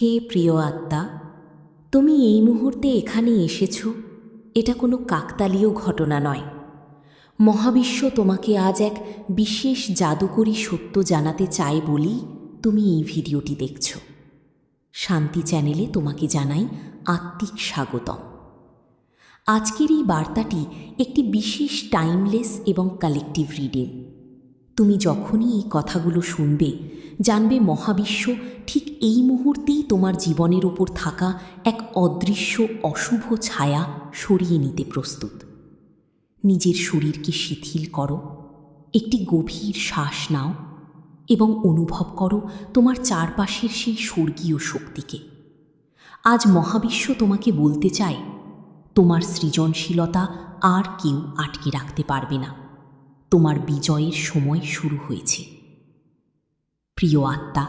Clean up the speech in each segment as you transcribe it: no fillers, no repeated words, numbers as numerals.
হে প্রিয় আত্মা, তুমি এই মুহূর্তে এখানে এসেছো, এটা কোনো কাকতালীয় ঘটনা নয়। মহাবিশ্ব তোমাকে আজ এক বিশেষ জাদুকরী সত্য জানাতে চায় বলেই তুমি এই ভিডিওটি দেখছ। শান্তি চ্যানেলে তোমাকে জানাই আত্মিক স্বাগতম। আজকের এই বার্তাটি একটি বিশেষ টাইমলেস এবং কালেকটিভ রিডিং। তুমি যখনই এই কথাগুলো শুনবে, জানবে মহাবিশ্ব ঠিক এই মুহূর্তেই তোমার জীবনের ওপর থাকা এক অদৃশ্য অশুভ ছায়া সরিয়ে নিতে প্রস্তুত। নিজের শরীরকে শিথিল করো, একটি গভীর শ্বাস নাও এবং অনুভব করো তোমার চারপাশের সেই স্বর্গীয় শক্তিকে। আজ মহাবিশ্ব তোমাকে বলতে চায়, তোমার সৃজনশীলতা আর কেউ আটকে রাখতে পারবে না। তোমার বিজয়ের সময় শুরু হয়েছে। প্রিয় আত্মা,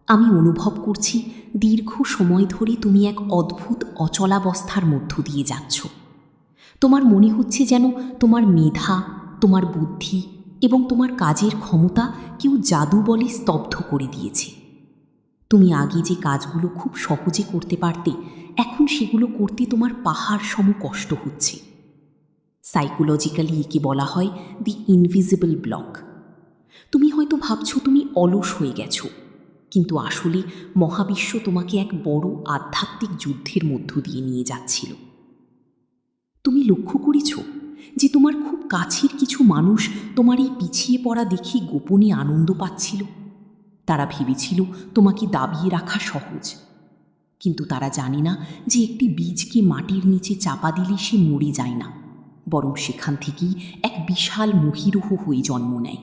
আমি অনুভব করছি দীর্ঘ সময় ধরে তুমি এক অদ্ভুত অচলাবস্থার মধ্য দিয়ে যাচ্ছ। তোমার মনে হচ্ছে যেন তোমার মেধা, তোমার বুদ্ধি এবং তোমার কাজের ক্ষমতা কেউ জাদু বলে স্তব্ধ করে দিয়েছে। তুমি আগে যে কাজগুলো খুব সহজে করতে পারতে, এখন সেগুলো করতে তোমার পাহাড় সম কষ্ট হচ্ছে। সাইকোলজিক্যালি একে বলা হয় দি ইনভিজিবল ব্লক। তুমি হয়তো ভাবছো তুমি অলস হয়ে গেছো, কিন্তু আসলে মহাবিশ্ব তোমাকে এক বড় আধ্যাত্মিক যুদ্ধের মধ্য দিয়ে নিয়ে যাচ্ছিল। তুমি লক্ষ্য করেছ যে তোমার খুব কাছের কিছু মানুষ তোমার এই পিছিয়ে পড়া দেখে গোপনে আনন্দ পাচ্ছিল। তারা ভেবেছিল তোমাকে দাবিয়ে রাখা সহজ, কিন্তু তারা জানে না যে একটি বীজকে মাটির নিচে চাপা দিলে সে মরে যায় না, বরং সেখান থেকেই এক বিশাল মহীরুহ হয়ে জন্ম নেয়।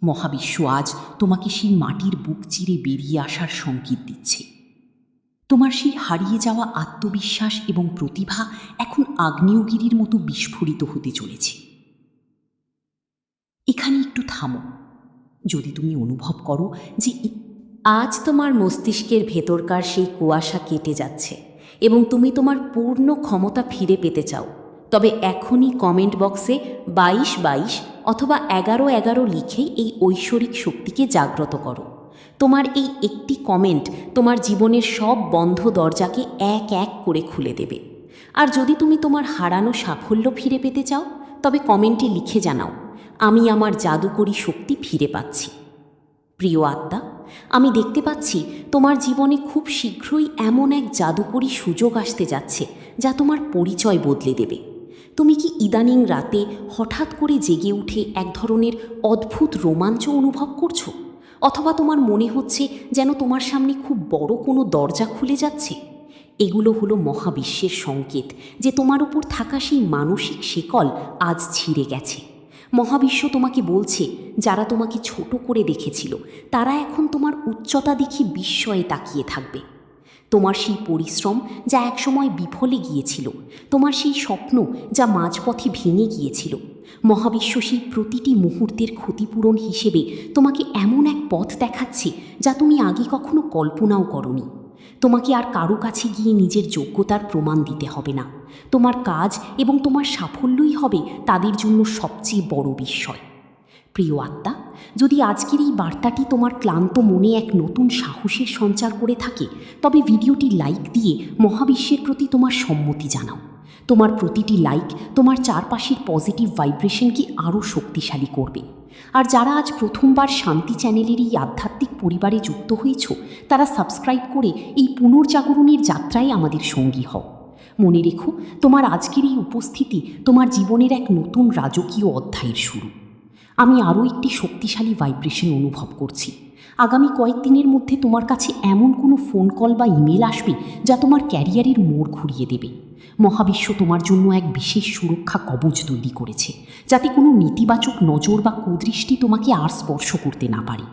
মহাবিশ্ব আজ তোমাকে সেই মাটির বুক চিরে বেরিয়ে আসার সংকেত দিচ্ছে। তোমার সেই হারিয়ে যাওয়া আত্মবিশ্বাস এবং প্রতিভা এখন আগ্নেয়গিরির মতো বিস্ফোরিত হতে চলেছে। এখানে একটু থামো। যদি তুমি অনুভব করো যে আজ তোমার মস্তিষ্কের ভেতরকার সেই কুয়াশা কেটে যাচ্ছে এবং তুমি তোমার পূর্ণ ক্ষমতা ফিরে পেতে চাও, তবে এখনই কমেন্ট বক্সে 2222 অথবা 1111 লিখেই এই ঐশ্বরিক শক্তিকে জাগ্রত করো। তোমার এই একটি কমেন্ট তোমার জীবনের সব বন্ধ দরজাকে এক এক করে খুলে দেবে। আর যদি তুমি তোমার হারানো সাফল্য ফিরে পেতে চাও, তবে কমেন্টে লিখে জানাও, আমি আমার জাদুকরী শক্তি ফিরে পাচ্ছি। প্রিয় আত্মা, আমি দেখতে পাচ্ছি তোমার জীবনে খুব শীঘ্রই এমন এক জাদুকরী সুযোগ আসতে যাচ্ছে যা তোমার পরিচয় বদলে দেবে। তুমি কি ইদানিং রাতে হঠাৎ করে জেগে উঠে এক ধরনের অদ্ভুত রোমাঞ্চ অনুভব করছো? অথবা তোমার মনে হচ্ছে যেন তোমার সামনে খুব বড় কোনো দরজা খুলে যাচ্ছে? এগুলো হলো মহাবিশ্বের সংকেত যে তোমার উপর থাকা সেই মানসিক শেকল আজ ছিঁড়ে গেছে। মহাবিশ্ব তোমাকে বলছে, যারা তোমাকে ছোট করে দেখেছিল তারা এখন তোমার উচ্চতা দেখে বিস্ময়ে তাকিয়ে থাকবে। তোমার সেই পরিশ্রম যা একসময় বিফলে গিয়েছিল, তোমার সেই স্বপ্ন যা মাঝপথে ভেঙে গিয়েছিল, মহাবিশ্ব সেই প্রতিটি মুহূর্তের ক্ষতিপূরণ হিসেবে তোমাকে এমন এক পথ দেখাচ্ছে যা তুমি আগে কখনো কল্পনাও করনি। তোমাকে আর কারো কাছে গিয়ে নিজের যোগ্যতার প্রমাণ দিতে হবে না। তোমার কাজ এবং তোমার সাফল্যই হবে তাদের জন্য সবচেয়ে বড় বিস্ময়। প্রিয় আত্মা, যদি আজকের এই বার্তাটি তোমার ক্লান্ত মনে এক নতুন সাহসের সঞ্চার করে থাকে, তবে ভিডিওটি লাইক দিয়ে মহাবিশ্বের প্রতি তোমার সম্মতি জানাও। তোমার প্রতিটি লাইক তোমার চারপাশের পজিটিভ ভাইব্রেশনকে আরও শক্তিশালী করবে। আর যারা আজ প্রথমবার শান্তি চ্যানেলের এই আধ্যাত্মিক পরিবারে যুক্ত হয়েছ, তারা সাবস্ক্রাইব করে এই পুনর্জাগরণের যাত্রায় আমাদের সঙ্গী হও। মনে রেখো, তোমার আজকের এই উপস্থিতি তোমার জীবনের এক নতুন রাজকীয় অধ্যায়ের শুরু। আমি আরও একটি শক্তিশালী ভাইব্রেশন অনুভব করছি। আগামী কয়েকদিনের মধ্যে তোমার কাছে এমন কোনো ফোন কল বা ইমেল আসবে যা তোমার ক্যারিয়ারের মোড় ঘুরিয়ে দেবে। মহাবিশ্ব তোমার জন্য এক বিশেষ সুরক্ষা কবচ তৈরি করেছে, যাতে কোনো নেতিবাচক নজর বা কুদৃষ্টি তোমাকে আর স্পর্শ করতে না পারে।